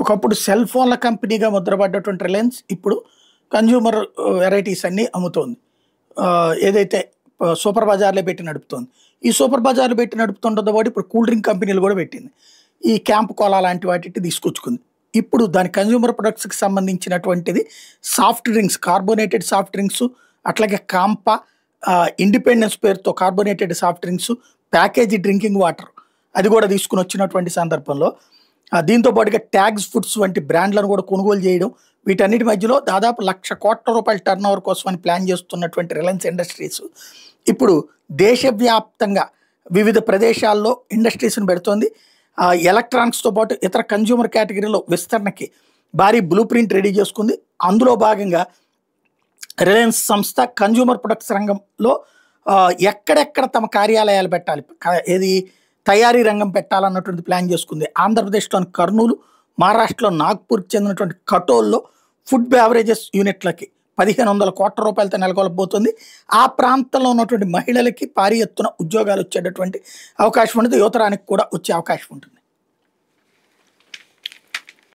ఒకప్పుడు సెల్ ఫోన్ల కంపెనీగా ముద్రపడ్డటువంటి రిలయన్స్ ఇప్పుడు కన్జ్యూమర్ వెరైటీస్ అన్నీ అమ్ముతోంది. ఏదైతే సూపర్ బజార్‌లో పెట్టి నడుపుతోంది. ఈ సూపర్ బజార్‌లో పెట్టి నడుపుతుండతో పాటు ఇప్పుడు కూల్ డ్రింక్ కంపెనీలు కూడా పెట్టింది. ఈ క్యాంప్ కోలా లాంటి వాటిని తీసుకొచ్చుకుంది. ఇప్పుడు దాని కన్జ్యూమర్ ప్రొడక్ట్స్‌కి సంబంధించినటువంటిది soft drinks, carbonated soft drinks, అట్లాగే కాంపా, ఇండిపెండెన్స్ పేరుతో carbonated soft drinks, package drinking water అది కూడా తీసుకొని వచ్చినటువంటి సందర్భంలో దీంతో పాటుగా ట్యాగ్స్ ఫుడ్స్ వంటి బ్రాండ్లను కూడా కొనుగోలు చేయడం, వీటన్నిటి మధ్యలో దాదాపు ₹1,00,00,000 టర్నోవర్ కోసమని ప్లాన్ చేస్తున్నటువంటి రిలయన్స్ ఇండస్ట్రీస్ ఇప్పుడు దేశవ్యాప్తంగా వివిధ ప్రదేశాల్లో ఇండస్ట్రీస్‌ని పెడుతోంది. ఎలక్ట్రానిక్స్‌తో పాటు ఇతర కన్జ్యూమర్ కేటగిరీలో విస్తరణకి భారీ బ్లూ ప్రింట్ రెడీ చేసుకుంది. అందులో భాగంగా రిలయన్స్ సంస్థ కన్జ్యూమర్ ప్రొడక్ట్స్ రంగంలో ఎక్కడెక్కడ తమ కార్యాలయాలు పెట్టాలి, ఏది తయారీ రంగం పెట్టాలన్నటువంటి ప్లాన్ చేసుకుంది. ఆంధ్రప్రదేశ్లోని కర్నూలు, మహారాష్ట్రలో నాగ్పూర్కి చెందినటువంటి కటోల్లో ఫుడ్ బెవరేజెస్ యూనిట్లకి ₹1,500 కోట్లతో నెలకొల్పబోతుంది. ఆ ప్రాంతంలో ఉన్నటువంటి మహిళలకి భారీ ఎత్తున ఉద్యోగాలు వచ్చేటటువంటి అవకాశం ఉంటుంది. యువతరానికి కూడా వచ్చే అవకాశం ఉంటుంది.